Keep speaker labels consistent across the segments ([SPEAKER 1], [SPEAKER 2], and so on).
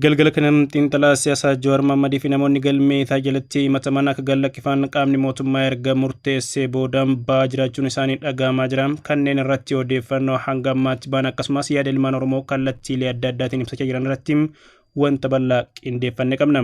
[SPEAKER 1] galgala kanam xiinxalaa siyaasaa Jawaar Mohammadii fi namoonni galmee isaa jalatti himataman akka gallakkifan qaamni mootummaa erga murteessee boodaan ba'aa jiraachuun isaanii dhagahamaa jira. Kanneen irratti odeeffannoo hanga ammaatti ba'an akkasumas yaada ilmaan Oromoo kallattiilee adda addaatiin ibsachaa jiran irratti wanta bal'aa qindeeffannee qabna.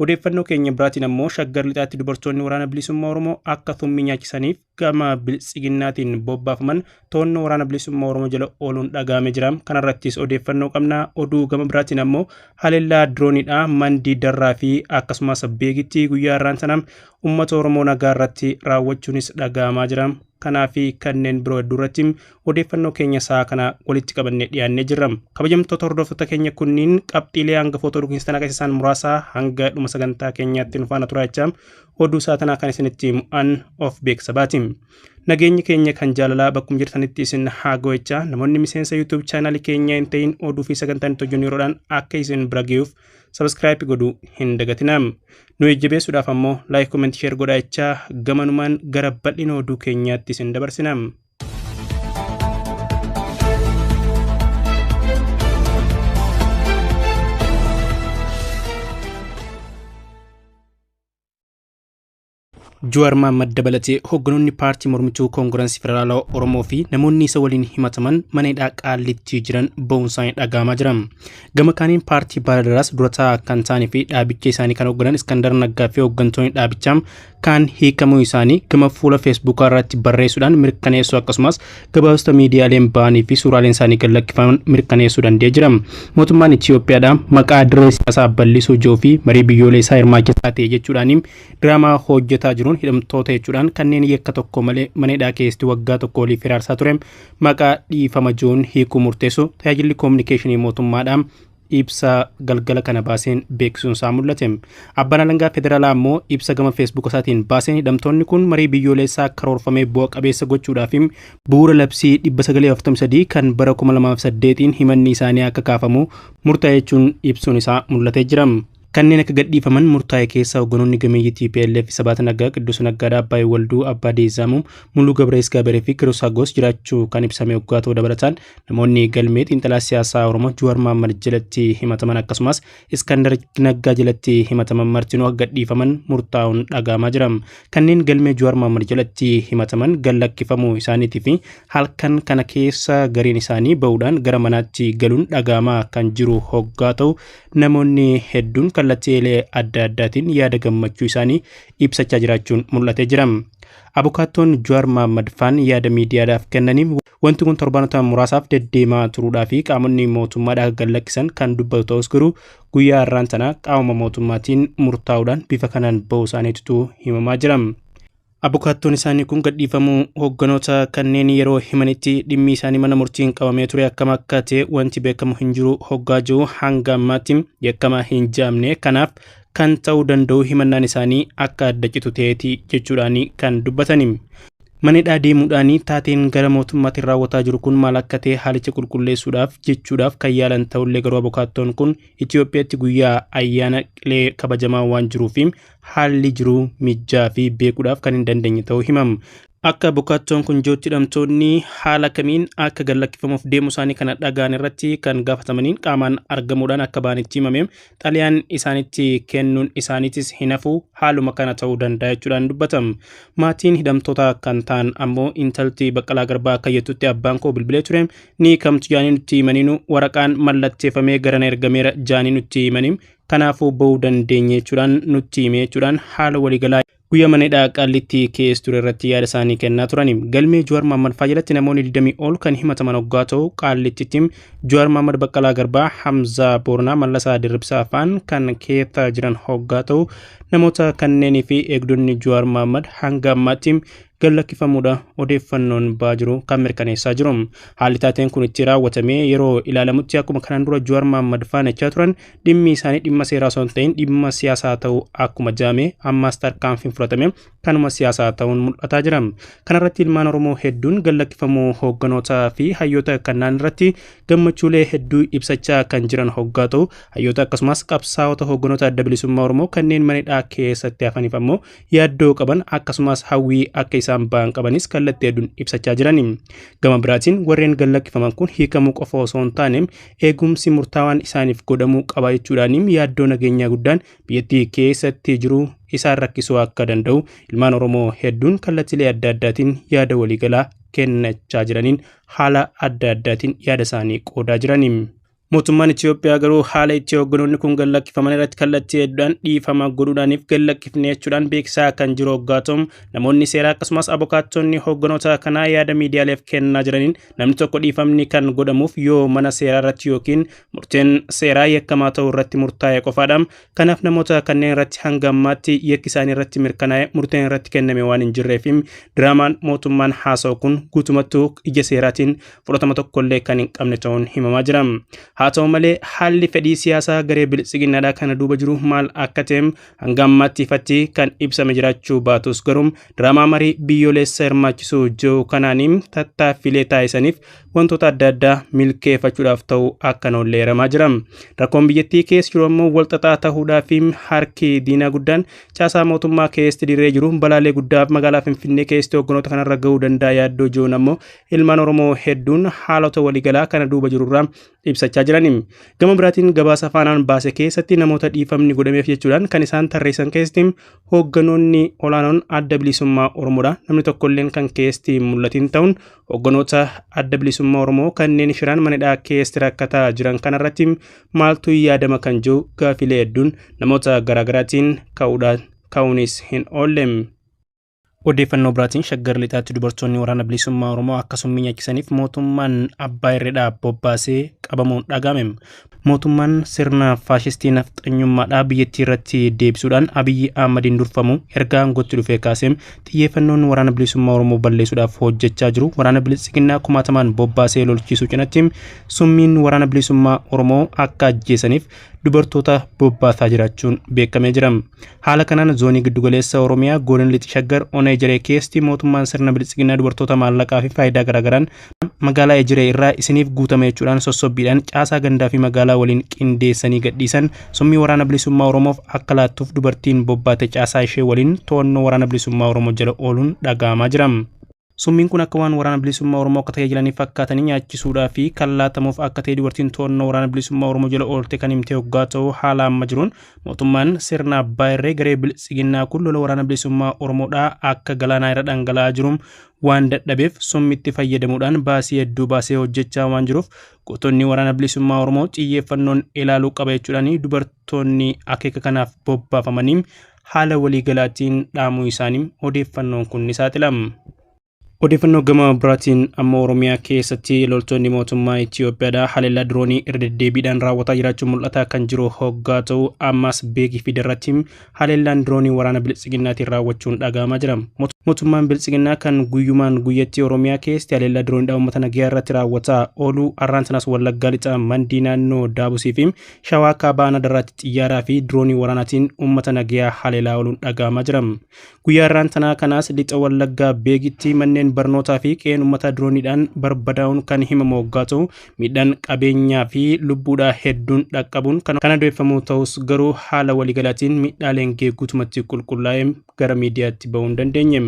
[SPEAKER 1] Odeeffannoo keenya biraatiin ammoo shaggar lixaatti dubartoonni waraana bilisummaa Oromoo akka thummii nyaachisaniif gama biltsiginnaatiin bobbaafaman to'annoo waraana bilisummaa Oromoo jala ooluun dhagahamee jira. Kana irrattis odeeffannoo qabna. Oduu gama biraatiin ammoo haleellaa dirooniidha mandii darraa fi akkasumas beekitti guyyaa irraan sana uummata Oromoo nagaa irratti raawwachuunis dhagahamaa jira. Kanaafi kanneen biroo duratti odeeffannoo keenya isaa kana walitti qabannee dhiyaannee jirra. Kabajamtoota hordoftoota keenya kunniin qabxiilee hangafoota dhuunfaa keessan muraasa hanga dhuma sagantaa keenyaatti nu faana turaacha oduu saatanaa kan isinitti himu'an of beeksabaati. Nageenyi keenya kan jaalalaa bakkum jirtanitti isin haa ga'u. Namoonni miseensa YouTube channel keenya hin ta'in oduu fi sagantaan hojjennu yeroodhaan akka isin bira ga'uuf subscribe godhuu hin dagatinaa. Nu ejjebeessuudhaaf ammoo like comment share godhaa gamanumaan gara bal'ina oduu keenyaatti isin dabarsina. Jawaar Mohammad dabalatee hogganoonni paartii mormituu koongirensii federaalaa Oromoo fi namoonni isa waliin himataman mana hidhaa Qaalitti jiran ba'uun isaanii dhagahamaa jira. Gama kaaniin paartii Baaldaraas durataa kan ta'anii fi dhaabicha isaanii kan hoogganan Iskandar Naggaa fi hooggantoonni dhaabichaa kan hiikamuu isaanii gama fuula Facebook irratti barreessuudhaan mirkaneessuu akkasumas gabaasota miidiyaaleen ba'anii fi suuraaleen isaanii gallakkifaman mirkaneessuu danda'ee jira. Mootummaan Itiyoophiyaadhaan maqaa dirree siyaasaa bal'isuu jiruu fi marii biyyoolessaa hirmaachisaa ta'e jechuudhaan diraamaa hojjetaa jiruun hidhamtoota jechuudhaan kanneen yakka tokko malee mana hidhaa keessatti waggaa tokko oliif hiraarsaa ture maqaa dhiifama jiruun hiikuu murteessu tajaajilli koominikeeshinii mootummaadhaan ibsa galgala kana baaseen beeksisuun isaa mul'ate. Abbaan alangaa federaalaa ammoo ibsa gama Facebook isaatiin baaseen hidhamtoonni kun marii biyyoolessaa karoorfamee bu'a qabeessa gochuudhaaf bu'uura labsii 943 kan bara 2008 himanni isaanii akka kaafamu murtaa'e jechuun ibsuun isaa mul'atee jira. Kanneen akka gadhiifaman murtaa'e keessaa hogganoonni gameeyyii TPLF Sabaata Naggaa, Qidduus Naggaadhaa, Abbaay Walduu, Abbaa Deezzaamuu, Muluu Gabrees Gabaree fi Kiroos Hagos jiraachuu kan ibsame waggaa ta'uu dabalataan namoonni galmee xiinxalaa siyaasaa Oromoo Jawaar Mohammad jalatti himataman akkasumas Iskandar Naggaa jalatti himataman martinuu akka gadhiifaman murtaa'uun dhagahamaa jira. Kanneen galmee Jawaar Mohammad jalatti himataman gallakkifamuu isaaniitii fi halkan kana keessa gariin isaanii ba'uudhaan gara manaatti galuun dhagahamaa kan jiru hoggaa ta'u namoonni hedduun kallattiilee adda addaatiin yaada gammachuu isaanii ibsachaa jiraachuun mul'atee jira. Abukaattoon Jawaar Mohammad faan yaada miidiyaadhaaf kennaniin wanti kun torbaanota muraasaaf deddeemaa turuudhaa fi qaamonni mootummaadhaa gallakkisan kan dubbatu ta'us garuu guyyaa har'aan sana qaama mootummaatiin murtaa'uudhaan bifa kanaan ba'uu isaaniitu himamaa jira. Abukaattoon isaanii kun gadhiifamuu hogganoota kanneen yeroo himanitti dhimmi isaanii mana murtiin qabamee ture akkam akka ta'e wanti beekamu hin jiru hoggaa jiru hanga ammaatti yakkamaa hin jaamne kanaaf kan ta'uu danda'u himannaan isaanii akka adda citu ta'eeti jechuudhaan kan dubbatani. Mana hidhaa deemuudhaan taateen gara mootummaatti raawwataa jiru kun maal akka ta'e haalicha qulqulleessuudhaaf jechuudhaaf kan yaalan ta'ullee garuu abukaattoon kun Itiyoophiyaatti guyyaa ayyaana qilee kabajamaa waan jiruuf haalli jiru mijaa fi beekuudhaaf kan hin dandeenye ta'uu himamu. Akka abukaattoon kun jootti hidhamtoonni haala kamiin akka gallakkifamuuf deemu isaanii kana dhagaan irratti kan gaafatamaniin qaamaan argamuudhaan akka baanitti himame xaliyaan isaanitti kennuun isaaniitis hin hafu haaluma kana ta'uu danda'a jechuudhaan dubbatama. Maatiin hidhamtoota kan ta'an ammoo intalti Baqqalaa Garbaa akka jettutti abbaan koo bilbilee ture ni kamtu jaanii nutti himaniinu waraqaan mallatteeffamee garana ergameera jaanii nutti himaniin kanaafuu ba'uu dandeenye jechuudhaan nutti hime jechuudhaan haala waliigalaa guyyaa mana hidhaa Qaalitti keessa ture irratti yaada isaanii kennaa turani. Galmee Jawaar Mohammad jalatti namoonni 20 ol kan himataman hoggaa ta'u Qaalittitti Jawaar Mohammad, Baqqalaa Garbaa, Hamzaa Booranaa, Mallasaa Dirribsaa faan kan keessa jiran hoggaa ta'u namoota kanneenii fi eegdonni Jawaar Mohammad hanga ammaatti gallakkifamuudha odeeffannoon ba'aa jiru kan mirkaneessaa jiru. Haalli taateen kun itti raawwatamee yeroo ilaalamutti akkuma kanaan dura Jawaar Mohammad faana jechaa turan dhimmi isaanii dhimma seeraa osoo hin ta'in dhimma siyaasaa ta'uu akkuma jaame ammaas tarkaanfiin fudhatame kanuma siyaasaa ta'uun mul'ataa jira. Kanarratti ilmaan Oromoo hedduun gallakkifamuu hoogganotaa fi hayyoota kannaan irratti gammachuulee hedduu ibsachaa kan jiran hoggaa ta'u hayyoota akkasumas qabsaa'ota hoogganoota adda bilisummaa Oromoo kanneen manidhaa keessatti hafaniif ammoo yaaddoo qaban akkasumas hawwii akka isaan ba'an qabanis kallattii hedduun ibsachaa jiran. Gama biraatiin warreen gallakkifaman kun hiikamuu qofa osoo hin taane eegumsi murtaawaan isaaniif godhamuu qaba jechuudhaan yaaddoo nageenyaa guddaan biyyattii keessatti jiru isaan rakkisuu akka danda'u ilmaan Oromoo hedduun kallattiilee adda addaatiin yaada waliigalaa kennachaa jiraniin haala adda addaatiin yaada isaanii qoodaa jiran. Mootummaan Itoophiyaa garuu haala itti hoogganoonni kun gallakkifaman irratti kallattii hedduudhaan dhiifama godhuudhaaniif gallakkifne jechuudhaan beeksisaa kan jiru hoggaa ta'u namoonni seeraa akkasumas abokaattonni hoogganoota kanaa yaada miidiyaaleef kennaa jiraniin namni tokko dhiifamni kan godhamuuf yoo mana seeraa irratti yookiin murteen seeraa yakkamaa ta'uu irratti murtaa'e qofaadha. Kanaaf namoota kanneen irratti hanga ammaatti yakki isaanii irratti mirkanaa'e murteen irratti kenname waan hin jirreef diraamaan mootummaan haasa'u kun guutumattuu ija seeraatiin fudhatama tokkollee kan hin qabne ta'uun himamaa jira. Haa ta'u malee haalli fedhii siyaasaa garee biltsiginnaadhaa kana duuba jiru maal akka ta'e hanga ammaatti ifatti kan ibsame jiraachuu baatus garuu diraamaa marii biyyoolessa hirmaachisuu jiru kanaaniin tattaaffilee taasisaniif wantoota adda addaa milkeeffachuudhaaf ta'u akka noolleeramaa jira. Rakkoon biyyattii keessa jiru ammoo walxaxaa ta'uudhaa fi harki diinaa guddaan caasaa mootummaa keessatti dirree jiru balaalee guddaa magaalaa Finfinnee keessatti hoogganoota kanarra gahuu danda'a yaaddoo jiruun ammoo ilmaan Oromoo hedduun haalota waliigalaa kana duuba jirurraa ibsachaa jiran. Gama biraatiin gabaasa faanaan baase keessatti namoota dhiifamni godhameef jechuudhaan kan isaan tarreessan keessatti hoogganoonni olaanoon adda bilisummaa Oromoodha. Namni tokkolleen kan keessatti mul'atiin ta'uun hoogganoota adda bilisummaa Oromoo kanneen shiraan manidhaa keessatti rakkataa jiran kanarratti maaltu yaadama kan jiru gaafilee hedduun namoota garaagaraatiin ka'uunis hin oolle. Odeeffannoo biraatiin shaggar lixaatti dubartoonni waraana bilisummaa Oromoo akkasuma nyaachisaniif mootummaan abbaa irreedhaa bobbaasee qabamuun dhagahame. Mootummaan sirna faashistii nafxanyummaadhaa biyyattii irratti deebisuudhaan Abiyyi Ahmadiin durfamu erga aangootti dhufee kaasee xiyyeeffannoon waraana bilisummaa Oromoo balleessuudhaaf hojjechaa jiru. Waraana bilisummaa kumaatamaan bobbaasee lolchiisuu cinatti summiin waraana bilisummaa Oromoo akka ajjeesaniif dubartoota bobbaasaa jiraachuun beekamee jira. Haala kanaan zoonii giddugaleessa Oromiyaa godina lixa shaggar ona Ejiree keessatti mootummaan sirna bilisummaa dubartoota maallaqaa fi faayidaa garaagaraan magaalaa Ejiree irraa isiniif guutame jechuudhaan sossobbiidhaan caasaa gandaa fi magaalaa waliin qindeessanii gadhiisan summii waraana bilisummaa Oromoof akka laattuuf dubartiin bobbaate caasaa ishee waliin to'annoo waraana bilisummaa Oromoo jala ooluun dhagahamaa jira. Summiin kun akka waan waraana bilisummaa Oromoo akka tajaajilaniif fakkaatanii nyaachisuudhaa fi kan laatamuuf akka ta'e dubartiin to'annoo waraana bilisummaa Oromoo jala oolte kan himte hoggaa ta'u haala amma jiruun mootummaan sirna abbaa irree garee biltsiginnaa kun lola waraana bilisummaa Oromoodhaa akka galaanaa irra dhangala'aa jiru waan dadhabeef summiitti fayyadamuudhaan baasii hedduu baasee hojjechaa waan jiruuf gootonni waraana bilisummaa Oromoo xiyyeeffannoon ilaaluu qaba jechuudhaan dubartoonni akeeka kanaaf bobbaafamanii haala waliigalaatiin dhaamuu isaanii odeeffannoon kun ni saaxilama. Odeeffannoo gama biraatiin amma Oromiyaa keessatti loltoonni mootummaa Itoophiyaadhaa haleellaa diroonii irra deddeebiidhaan raawwataa jiraachuun mul'ataa kan jiru hoggaa ta'u ammas beekii fi darratti haleellaan diroonii waraana biltsiginnaatiin raawwachuun dhagahamaa jira. Mootummaan biltsiginnaa kan guyyumaan guyyatti Oromiyaa keessatti haleellaa dirooniidhaan uummata nagayaa irratti raawwataa ooluu arraan sanas Wallaggaa lixaa mandii naannoo Daabusii fi Shawaa kaabaa nadarraatti xiyyaaraa fi diroonii waraanaatiin uummata nagayaa haleellaa ooluun dhagahamaa jira. Guyyaa arraan tanaa kanaas lixa Wallaggaa beekitti manneen barnootaa fi qe'een uummata dirooniidhaan barbadaa'uun kan himamu hoggaa ta'u miidhaan qabeenyaa fi lubbuudhaa hedduun dhaqqabuun kan odeeffamu ta'us garuu haala waliigalaatiin miidhaaleen guutumatti qulqullaa'ee gara miidiyaatti bahuu hin dandeenye.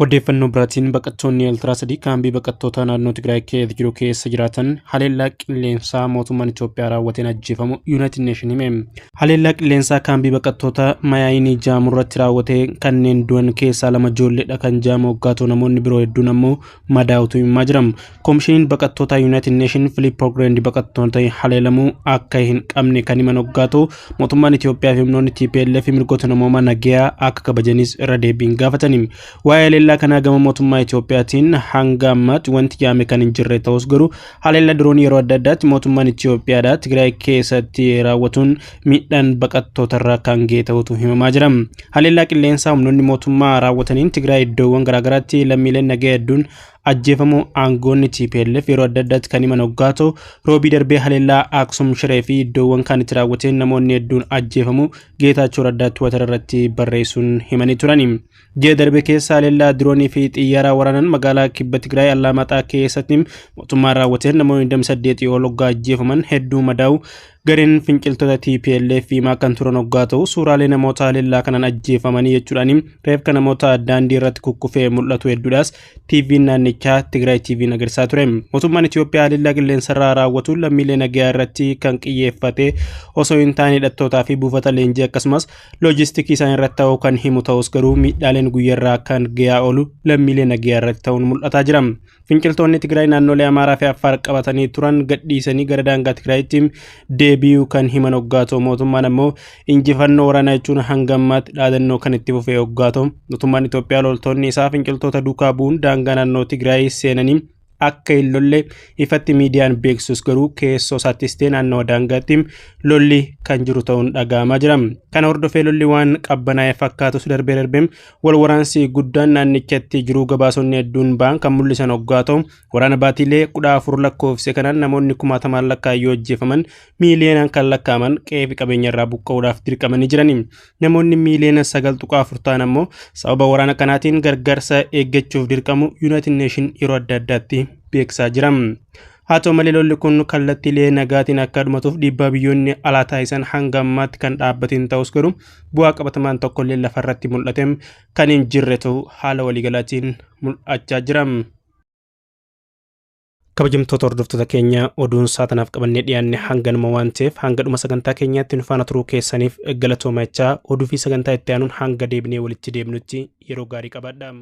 [SPEAKER 1] Odeeffannoo biraatiin baqattoonni Eeltiraa sadii kaambii baqattoota naannoo Tigraay keessa jiru keessa jiraatan haleellaa qilleensaa mootummaan Itoophiyaa raawwateen ajjeefamu United Nation hime. Haleellaa qilleensaa kaambii baqattoota Mayaayinii Jaamurratti raawwate kanneen du'an keessaa 2 ijoolleedha kan jaamu hoggaa ta'u namoonni biroo hedduun ammoo madaa'utu himaa jiram. Koomishiniin baqattoota United Nation Filippo Grandi baqattoota haleelamuu akka hin qabne kan himan hoggaa ta'u mootummaan Itoophiyaa fi humnoonni TPLF mirgoota namoomaa nagayaa akka kabajanis irra deebiin gaafatanii. Waa'ee haleellaa kana gama mootummaa Itoophiyaatiin hanga ammaatti wanti yaame kan hin jirre ta'us garuu haleellaa diroonii yeroo adda addaatti mootummaan Itoophiyaadhaa Tigraay keessatti raawwatuun miidhaan baqattoota irraa kan ga'e ta'utu himamaa jira. Haleellaa qilleensaa humnoonni mootummaa raawwataniin Tigraay iddoowwan garaagaraatti lammiileen nagaa hedduun ajjeefamuu aangoonni TPLF yeroo adda addaatti kan himan hoggaa ta'u roobii darbee haleellaa Aksum Shiree fi iddoowwan kan itti raawwateen namoonni hedduun ajjeefamuu Geetaachoo Raddaa Tiwiitara irratti barreessuun himanii turani. Ji'a darbe keessa haleellaa diroonii fi xiyyaara waraanaan magaalaa kibba Tigraay Allaammaaxaa keessatti mootummaan raawwateen namoonni 28 ol hoggaa ajjeefaman hedduu madaa'u gareen finciltoota TPLF himaa kan turan hoggaa ta'u suuraalee namoota haleellaa kanaan ajjeefamanii jechuudhaan reeffa namoota daandii irratti kukkufee mul'atu hedduudhaas TV naannichaa Tigraay TV agarsiisaa ture. Mootummaan Itoophiyaa haleellaa qilleensarraa raawwatu lammiilee nagaa irratti kan xiyyeeffate osoo hin taane hidhattootaa fi buufata leenjii akkasumas loojistikii isaan irratti ta'uu kan himu ta'us garuu miidhaaleen guyyaarraa kan gahaa oolu lammiilee nagaa irratti ta'uun mul'ataa jira. Finciltoonni Tigraay naannolee Amaaraa fi Affaar qabatanii turan gadhiisanii gara daangaa Tigraayitti deebi'uu kan himan hoggaa ta'u mootummaan ammoo injifannoo waraanaa jechuun hanga ammaatti dhaadannoo kan itti fufee hoggaa ta'u mootummaan Itoophiyaa loltoonni isaa finciltoota duukaa bu'uun daangaa naannoo Tigraay seenanii akka hin lolle ifatti miidiyaan beeksisus garuu keessoo isaattis ta'e naannoo daangaatti lolli kan jiru ta'uun dhaga'amaa jira. Kana hordofee lolli waan qabbanaa'ee fakkaatus darbee wal waraansi guddaan naannichatti jiru gabaasonni hedduun ba'an kan mul'isan hoggaa ta'u waraana baatiilee 14 lakkoofse kanaan namoonni 1000 lakkaayyoo ajjeefaman miiliyoonaan kan lakkaa'aman qe'ee fi qabeenya irraa buqqa'uudhaaf dirqamanii jirani. Namoonni miiliyoona 9.4 ta'an ammoo sababa waraana kanaatiin gargaarsa eeggachuuf dirqamu United Nation yeroo adda addaatti beeksisaa jira. Haa ta'u malee lolli kun kallattiilee nagaatiin akka dhumatuuf dhiibbaa biyyoonni alaa taasisan hanga ammaatti kan dhaabbatiin ta'us garuu bu'aa qabatamaan tokkollee lafarratti mul'ate kan hin jirre ta'uu haala waliigalaatiin mul'achaa jira. Kabajamtoota hordoftoota keenya oduun saatanaaf qabannee dhiyaanne hanganuma waan ta'eef hanga dhuma sagantaa keenyaatti nu faana turuu keessaniif galatoomachaa oduu fi sagantaa itti aanuun hanga deebinee walitti deemnutti yeroo gaarii qabaadhaa.